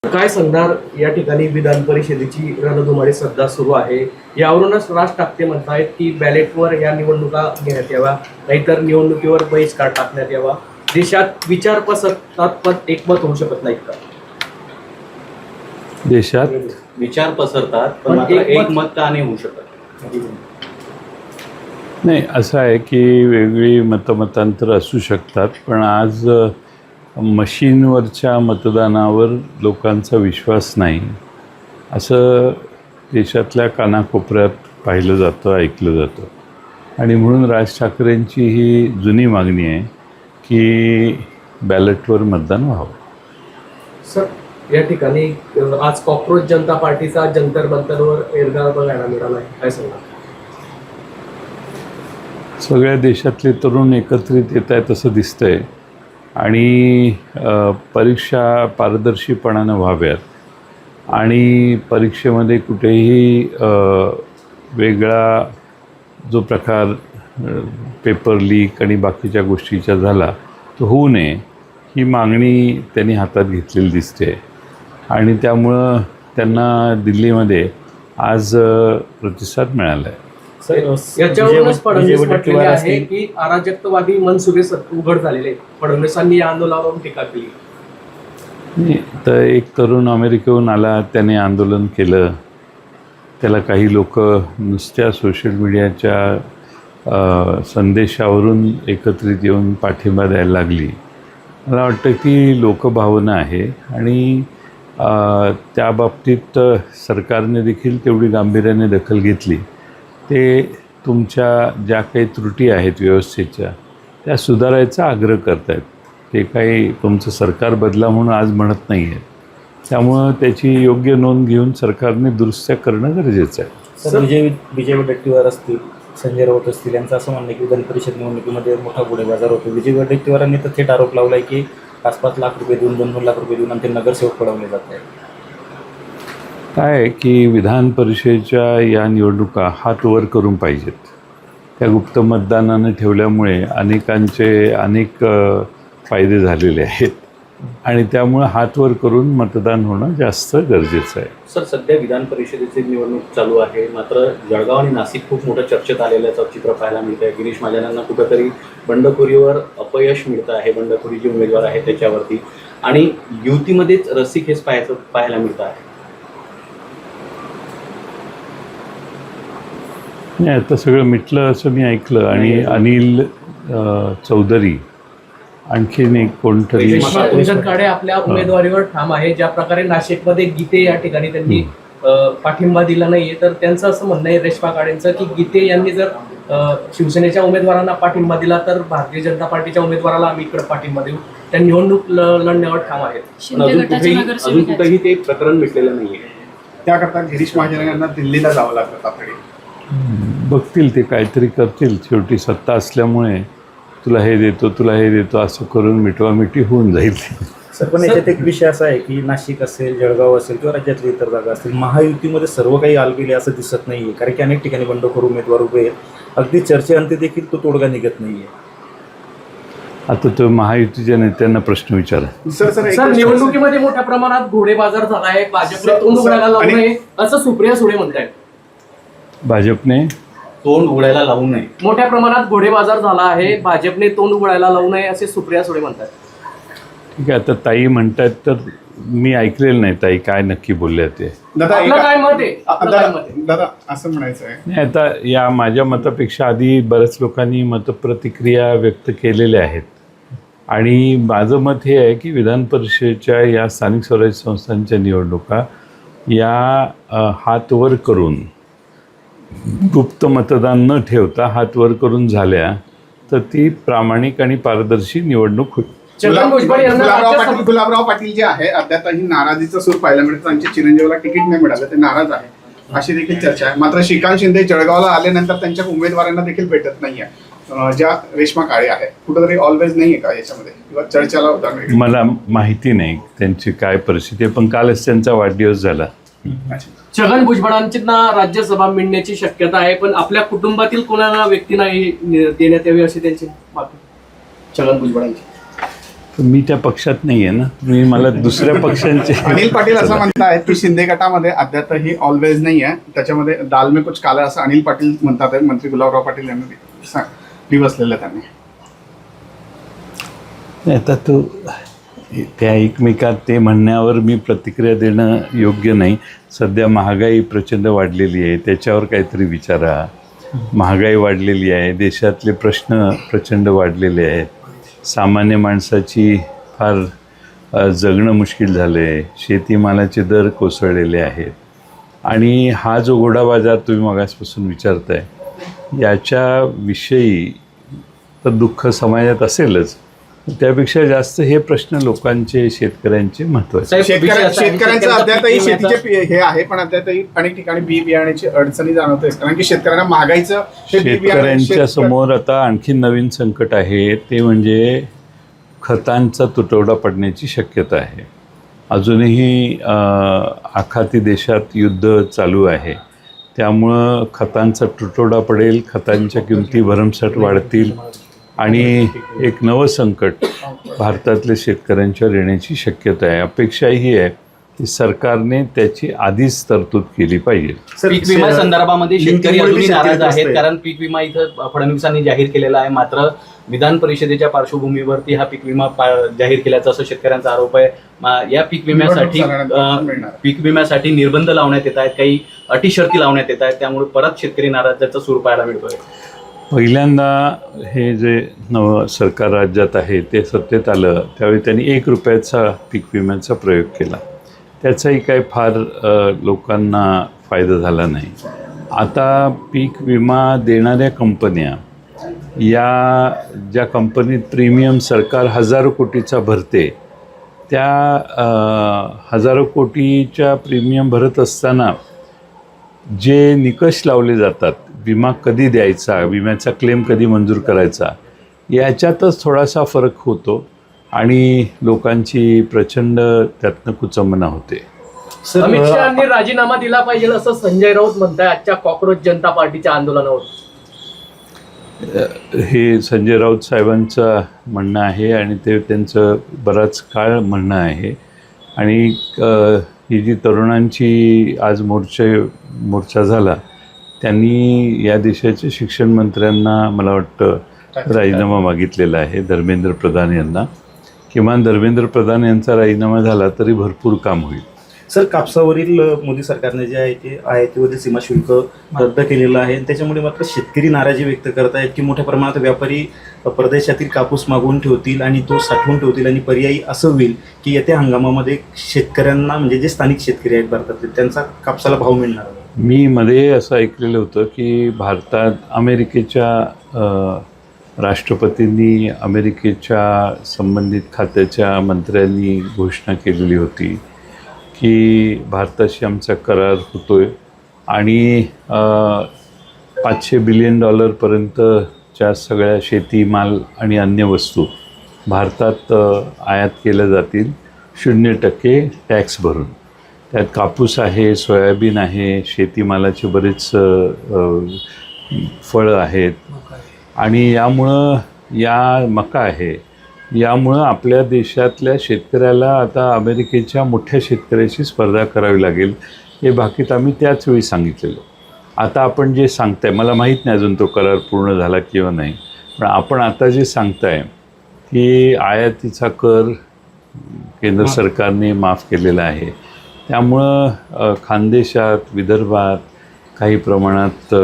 काय सांगणार या ठिकाणी विधान परिषदेची रणधुमाळी सध्या सुरू आहे. यावरूनच राज ठाकरे म्हणतायत की बॅलेटवर या निवडणुका घेण्यात याव्या, नाहीतर निवडणुकीवर बहिष्कार टाकण्यात यावा. देशात विचार पसरतात पण एकमत होऊ शकत नाहीत का? देशात विचार पसरतात पण मात्र एकमत का नाही होऊ शकत? नाही, असं आहे की वेगळी मतमतांतर असू शकतात, पण आज मशीनवरच्या मतदानावर लोकांचा विश्वास नाही असं देशातल्या कानाकोपऱ्यात पाहिलं जातं, ऐकलं जातं. आणि म्हणून राज ठाकरेंची ही जुनी मागणी आहे की बॅलेटवर मतदान व्हावं. सर, या ठिकाणी आज कॉक्रोच जनता पार्टीचा जंतर मंतरवर एल्गार बघायला मिळाला आहे, काय सांगणार? सगळ्या देशातले तरुण एकत्रित येत आहेत असं दिसतंय आणि परीक्षा पारदर्शीपणानं व्हाव्यात आणि परीक्षेमध्ये कुठेही वेगळा जो प्रकार पेपर लीक आणि बाकीच्या गोष्टीचा झाला तो होऊ नये ही मागणी त्यांनी हातात घेतलेली दिसते. आणि त्यामुळं त्यांना दिल्लीमध्ये आज प्रतिसाद मिळाला आहे. याच्यावरूनच फडणवीस म्हटलेले आहे की अराजकतावादी मनसुबे उघड झालेले. फडणवीसांनी या आंदोलनावर टीका केली. तर एक तरुण अमेरिकेहून आला, त्याने आंदोलन केलं. त्याला काही लोक नुसत्या सोशल मीडियाच्या संदेशावरून एकत्रित येऊन पाठिंबा द्यायला लागली. मला वाटतं की लोकभावना आहे आणि त्या बाबतीत सरकारने देखील तेवढी गांभीर्याने दखल घेतली. ते तुमच्या ज्या काही त्रुटी आहेत व्यवस्थेच्या त्या सुधारायचा आग्रह करत आहेत. ते काही तुमचं सरकार बदला म्हणून आज म्हणत नाही आहे. त्यामुळं त्याची योग्य नोंद घेऊन सरकारने दुरुस्त्या करणं गरजेचं आहे. सर, विजय वडेट्टीवार असतील, संजय राऊत असतील, यांचं असं म्हणणं की विधान परिषद निवडणुकीमध्ये मोठा घोडेबाजार होतो. विजय वडेट्टीवारांनी तर थेट आरोप लावला आहे की 5-5 लाख रुपये देऊन 2-2 लाख रुपये देऊन आमचे नगरसेवक पडवले जात आहेत. काय आहे की विधान परिषदेच्या या निवडणुका हात वर करून पाहिजेत. त्या गुप्त मतदानानं ठेवल्यामुळे अनेकांचे अनेक फायदे झालेले आहेत आणि त्यामुळे हात वर करून मतदान होणं जास्त गरजेचं आहे. सर, सध्या विधान परिषदेची निवडणूक चालू आहे, मात्र जळगाव आणि नाशिक खूप मोठं चर्चेत आलेल्याचं चित्र पाहायला मिळतं आहे. गिरीश महाजनांना कुठंतरी बंडखोरीवर अपयश मिळतं आहे, बंडखोरी जे उमेदवार आहे त्याच्यावरती, आणि युतीमध्येच रस्सीखेच पाहायला मिळतं आहे. नाही, आता सगळं मिटलं असं मी ऐकलं. आणि अनिल चौधरी आणखीन एक कोणतरी कडे आपल्या उमेदवारीवर ठाम आहे. ज्या प्रकारे नाशिकमध्ये गीते या ठिकाणी त्यांनी पाठिंबा दिला नाहीये, तर त्यांचं असं म्हणणं आहे रेश्मा काळेंचं की गीते यांनी जर शिवसेनेच्या उमेदवारांना पाठिंबा दिला तर भारतीय जनता पार्टीच्या उमेदवाराला आम्ही इकडे पाठिंबा देऊ. त्या निवडणूक लढण्यावर ठाम आहेत. अजून कुठेही ते प्रकरण मिटलेलं नाहीये. त्याकरता गिरीश महाजन यांना दिल्लीला जावं लागतं तातडीने. बघतील, ते काहीतरी करतील. शेवटी सत्ता असल्यामुळे तुला हे देतो, तुला हे देतो असं करून मिठवामिठी होऊन जाईल. सर, पण याच्यात एक विषय असा आहे की नाशिक असेल, जळगाव असेल किंवा राज्यातल्या इतर जागा असतील, महायुतीमध्ये सर्व काही आलबेले असं दिसत नाही आहे. कारण की अनेक ठिकाणी बंडखोर उमेदवार उभे आहेत. अगदी चर्चेअंती देखील तो तोडगा निघत नाही आहे. आता तो महायुतीच्या नेत्यांना प्रश्न विचारा. सर, निवडणुकीमध्ये मोठ्या प्रमाणात घोडेबाजार झाला आहे. भाजपने तोंड उघडायला लावू नये असं सुप्रिया सुळे म्हणतायत. भाजपने तोंड उघडायला लावू नये. मोठ्या प्रमाणात घोडेबाजार झाला आहे, भाजपने तोंड उघडायला लावू नये असे सुप्रिया सुळे म्हणतात. ठीक आहे, आता ताई म्हणतात तर मी ऐकलेलं नाही ताई काय नक्की बोलल्या ते. काय मत आहे दादा असं म्हणायचं आहे. नाही, आता या माझ्या मतापेक्षा आधी बऱ्याच लोकांनी मतप्रतिक्रिया व्यक्त केलेल्या आहेत. आणि माझं मत हे आहे की विधान परिषदेच्या या स्थानिक स्वराज्य संस्थांच्या निवडणुका या हात वर करून, गुप्त मतदान न ठेवता हात वर करून झाल्या तर ती प्रामाणिक आणि पारदर्शी निवडणूक होईल. गुलाबराव पाटील जे आहे अद्यापही नाराजीचा सूर पाहायला मिळतं. त्यांच्या चिरंजीवाला तिकीट नाही मिळालं, ते नाराज आहे अशी देखील चर्चा आहे. मात्र श्रीकांत शिंदे जळगावला आल्यानंतर त्यांच्या उमेदवारांना देखील भेटत नाहीये. ज्या रेश्मा काळे आहे कुठेतरी ऑलवेज नाही आहे का याच्यामध्ये, किंवा चर्चेला उदाहरण? मला माहिती नाही त्यांची काय परिस्थिती आहे, पण कालच त्यांचा वाढदिवस झाला. छगन भुजबळांना राज्यसभा मिळण्याची शक्यता आहे, पण आपल्या कुटुंबातील कोणाला व्यक्तींना देण्यात यावी अशी त्यांची मागणी छगन भुजबळांची. तर मी त्या पक्षात नाही आहे ना, मी मला दुसऱ्या पक्षांचे अनिल पाटील असं म्हणतायत की शिंदे गटामध्ये अद्यापही ऑलवेज नाही आहे, त्याच्यामध्ये दाल में कुछ काला असं अनिल पाटील म्हणतात आहे. मंत्री गुलाबराव पाटील यांनी बसलेलं त्यांनी. आता तो त्या एकमेकात ते म्हणण्यावर मी प्रतिक्रिया देणं योग्य नाही. सध्या महागाई प्रचंड वाढलेली आहे, त्याच्यावर काहीतरी विचारा. महागाई वाढलेली आहे, देशातले प्रश्न प्रचंड वाढलेले आहेत, सामान्य माणसाची फार जगणं मुश्किल झालं आहे, शेतीमालाचे दर कोसळलेले आहेत आणि हा जो घोडा बाजार तुम्ही मगासपासून विचारताय याच्याविषयी तर दुःख समाजात असेलच, त्यापेक्षा जास्त हे प्रश्न लोकांचे, शेतकऱ्यांचे महत्त्वाचे. शेतकऱ्यांचं अद्यापही शेतीचे हे आहे, पण अद्यापही अनेक ठिकाणी बी बियाण्याची अडचणी जाणवते, कारण की शेतकऱ्यांना महागाईचं शेतकऱ्यांच्या समोर आता आणखी नवीन संकट आहे, ते म्हणजे खतांचा तुटवडा पडण्याची शक्यता आहे. अजूनही आखाती देशात युद्ध चालू आहे, त्यामुळं खतांचा तुटवडा पडेल, खतांच्या किमती भरमसाठ वाढतील आणि एक नवं संकट भारतातल्या शेतकऱ्यांच्यावर येण्याची शक्यता आहे. अपेक्षा ही आहे की सरकारने त्याची आधीच तरतूद केली पाहिजे. पीक विमा संदर्भामध्ये शेतकरी अजूनही नाराज आहेत, कारण पीक विमा इथं फडणवीसांनी जाहीर केलेला आहे, मात्र विधान परिषदेच्या पार्श्वभूमीवरती हा पीक विमा जाहीर केल्याचा असं शेतकऱ्यांचा आरोप आहे. या पीक विम्यासाठी निर्बंध लावण्यात येत आहेत, काही अटी शर्ती लावण्यात येत आहेत, त्यामुळे परत शेतकरी नाराजाचा सूर पाहायला मिळतोय. पहिल्यांदा हे जे नवं सरकार राज्यात आहे ते सत्तेत आलं त्यावेळी त्यांनी 1 रुपयाचा पीक विम्याचा प्रयोग केला, त्याचाही काही फार लोकांना फायदा झाला नाही. आता पीक विमा देणाऱ्या कंपन्या, या ज्या कंपनीत प्रीमियम सरकार हजारो कोटीचा भरते, त्या हजारो कोटीच्या प्रीमियम भरत असताना जे निकष लावले जातात, विमा कधी द्यायचा, विम्याचा क्लेम कधी मंजूर करायचा, याच्यातच थोडासा फरक होतो आणि लोकांची प्रचंड त्यातनं कुचंबना होते. अमित शहानी राजीनामा दिला पाहिजे असं संजय राऊत म्हणताय आजच्या कॉक्रोच जनता पार्टीच्या आंदोलनावर. हे संजय राऊत साहेबांचं म्हणणं आहे आणि ते त्यांचं बराच काळ म्हणणं आहे. आणि ही जी तरुणांची आज मोर्चा झाला, त्यांनी या देशाच्या शिक्षण मंत्र्यांना मला वाटतं राजीनामा मागितलेला आहे, धर्मेंद्र प्रधान यांना. किमान धर्मेंद्र प्रधान यांचा राजीनामा झाला तरी भरपूर काम होईल. सर, कापसावरील मोदी सरकारने जे आहे ते आयातीवरील सीमा शुल्क रद्द केलेलं आहे, त्याच्यामुळे मात्र शेतकरी नाराजी व्यक्त करत आहेत की मोठ्या प्रमाणात व्यापारी परदेशातील कापूस मागवून ठेवतील आणि तो साठवून ठेवतील आणि पर्यायी असं होईल की येत्या हंगामामध्ये शेतकऱ्यांना, म्हणजे जे स्थानिक शेतकरी आहेत भारतातले, त्यांचा कापसाला भाव मिळणार. मी मध्ये असं ऐकलेलं होतं की भारतात अमेरिकेच्या राष्ट्रपतींनी, अमेरिकेच्या संबंधित खात्याच्या मंत्र्यांनी घोषणा केलेली होती की भारताशी आमचा करार होतो आहे आणि $500 बिलियन पर्यंतच्या सगळ्या शेतीमाल आणि अन्य वस्तू भारतात आयात केल्या जातील 0% टॅक्स भरून. त्यात कापूस आहे, सोयाबीन आहे, शेतीमालाचे बरेच फळं आहेत आणि यामुळं मका आहे, यामुळं आपल्या देशातल्या शेतकऱ्याला आता अमेरिकेच्या मोठ्या शेतकऱ्याशी स्पर्धा करावी लागेल. हे बाकीत आम्ही त्याच वेळी सांगितलेलं. आता आपण जे सांगताय, मला माहीत नाही अजून तो करार पूर्ण झाला किंवा नाही, पण आपण आता जे सांगताय की आयातीचा कर केंद्र सरकारने माफ केलेला आहे, त्यामुळं खानदेशात, विदर्भात, काही प्रमाणात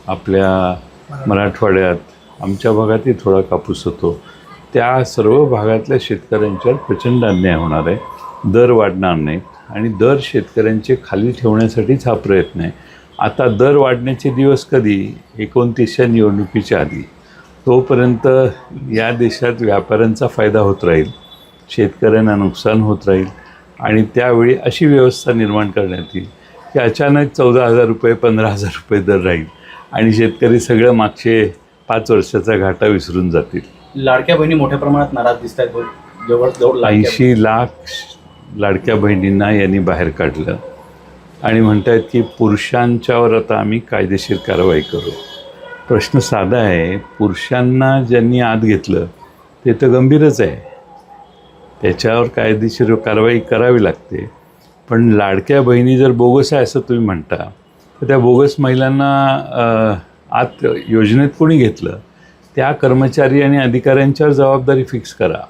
आपल्या मराठवाड्यात, आमच्या भागातही थोडा कापूस होतो, त्या सर्व भागातल्या शेतकऱ्यांच्यावर प्रचंड अन्याय होणार आहे. दर वाढणार नाहीत आणि दर शेतकऱ्यांचे खाली ठेवण्यासाठीच हा प्रयत्न आहे. आता दर वाढण्याचे दिवस कधी? 29च्या निवडणुकीच्या आधी. तोपर्यंत या देशात व्यापाऱ्यांचा फायदा होत राहील, शेतकऱ्यांना नुकसान होत राहील आणि त्यावेळी अशी व्यवस्था निर्माण करण्यात येईल की अचानक 14,000 रुपये, 15,000 रुपये दर राहील आणि शेतकरी सगळं मागचे 5 वर्षाचा घाटा विसरून जातील. लाडक्या बहिणी मोठ्या प्रमाणात नाराज दिसत आहेत. जवळ 80 लाख लाडक्या बहिणींना यांनी बाहेर काढलं आणि म्हणतायत की पुरुषांच्यावर आता आम्ही कायदेशीर कारवाई करू. प्रश्न साधा आहे, पुरुषांना ज्यांनी आत घेतलं ते तर गंभीरच आहे, त्याच्यावर कायदेशीर कारवाई करावी लागते. पण लाडक्या बहिणी जर बोगस आहे असं तुम्ही म्हणता, तर त्या बोगस महिलांना आत योजनेत कोणी घेतलं, त्या कर्मचारी आणि अधिकाऱ्यांच्यावर जबाबदारी फिक्स करा.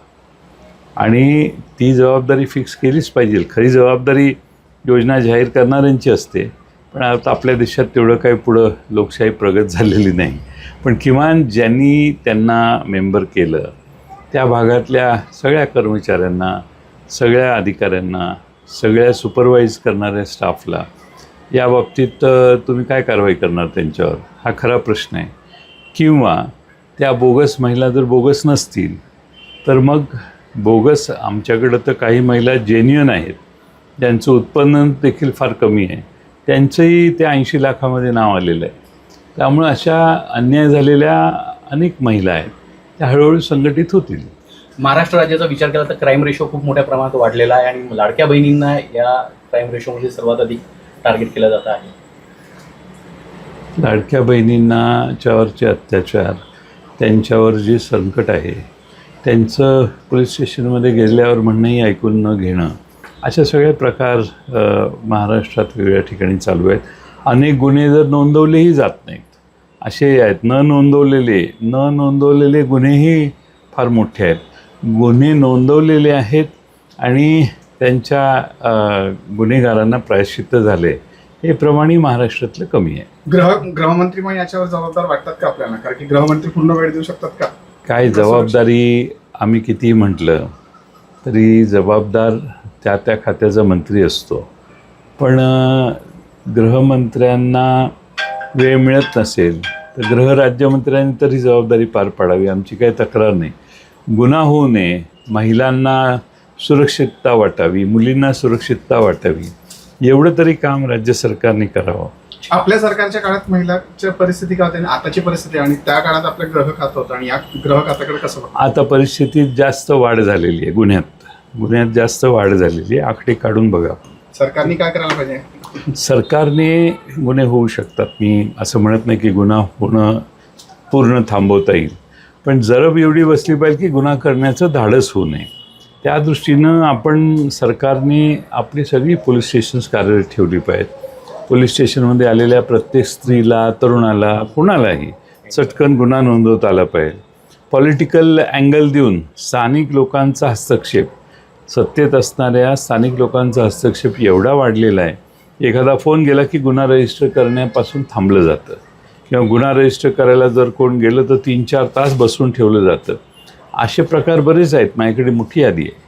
आणि ती जबाबदारी फिक्स केलीच पाहिजे. खरी जबाबदारी योजना जाहीर करणाऱ्यांची असते. पण आता आपल्या देशात तेवढं काही पुढं लोकशाही प्रगत झालेली नाही. पण किमान ज्यांनी त्यांना मेंबर केलं त्या भागातल्या सगळ्या कर्मचाऱ्यांना, सगळ्या अधिकाऱ्यांना, सगळ्या सुपरवाईज करणाऱ्या स्टाफला याबाबतीत तुम्ही काय कारवाई करणार त्यांच्यावर, हा खरा प्रश्न आहे. किंवा त्या बोगस महिला जर बोगस नसतील तर मग बोगस, आमच्याकडं तर काही महिला जेन्युइन आहेत ज्यांचं उत्पन्न देखील फार कमी आहे, त्यांचंही त्या 80 लाखामध्ये नाव आलेलं आहे. त्यामुळे अशा अन्याय झालेल्या अनेक महिला आहेत, त्या हळूहळू संघटित होतील. महाराष्ट्र राज्याचा विचार केला तर क्राईम रेशो खूप मोठ्या प्रमाणात वाढलेला आहे आणि लाडक्या बहिणींना या क्राईम रेशोमध्ये सर्वात अधिक टार्गेट केलं जात आहे. लाडक्या बहिणींच्यावरचे अत्याचार, त्यांच्यावर जे संकट आहे, त्यांचं पोलीस स्टेशनमध्ये गेल्यावर म्हणणंही ऐकून न घेणं, अशा सगळे प्रकार महाराष्ट्रात वेगवेगळ्या ठिकाणी चालू आहेत. अनेक गुन्हे जर नोंदवलेही जात नाहीत, असे आहेत. न नोंदवलेले गुन्हेही फार मोठे आहेत. गुन्हे नोंदवलेले आहेत आणि त्यांच्या गुन्हेगारांना प्रायश्चित्त झाले, हे प्रमाणही महाराष्ट्रातलं कमी आहे. गृहमंत्री मग याच्यावर जबाबदार वाटतात का आपल्याला? कारण की गृहमंत्री पूर्ण वेळ देऊ शकतात का? काय जबाबदारी आम्ही कितीही म्हटलं तरी जबाबदार त्या त्या खात्याचा मंत्री असतो. पण गृहमंत्र्यांना वेळ मिळत नसेल तर गृहराज्यमंत्र्यांनी तरी जबाबदारी पार पाडावी, आमची काही तक्रार नाही. गुन्हा होऊ नये, महिलांना सुरक्षितता वाटावी, मुलींना सुरक्षितता वाटावी, एवढं तरी काम राज्य सरकारने करावं. आपल्या सरकारच्या काळात महिलाच्या परिस्थिती काय होती, आताची परिस्थिती, आणि त्या काळात आपलं ग्रह खातं होतं, आणि या ग्रह खात्याकडे कसं बघतो? आता परिस्थितीत जास्त वाढ झालेली आहे. गुन्ह्यात जास्त वाढ झालेली आहे. आकडे काढून बघा. सरकारने काय करायला पाहिजे? सरकारने गुन्हे होऊ शकतात, मी असं म्हणत नाही की गुन्हा होणं पूर्ण थांबवता येईल, पण जरब एवढी बसली पाहिजे की गुन्हा करण्याचं धाडस होऊ नये. त्या दृष्टीनं आपण सरकारने आपली सगळी पोलीस स्टेशन्स कार्यरत ठेवली पाहिजेत. पोलीस स्टेशनमध्ये आलेल्या प्रत्येक स्त्रीला, तरुणाला, कुणालाही चटकन गुन्हा नोंदवता आला पाहिजे. पॉलिटिकल अँगल देऊन स्थानिक लोकांचा हस्तक्षेप, सत्तेत असणाऱ्या स्थानिक लोकांचा हस्तक्षेप एवढा वाढलेला आहे, एखादा फोन गेला की गुन्हा रजिस्टर करण्यापासून थांबलं जातं, किंवा गुन्हा रजिस्टर करायला जर कोण गेलं तर 3-4 तास बसून ठेवलं जातं. असे प्रकार बरेच आहेत, माझ्याकडे मोठी यादी आहे.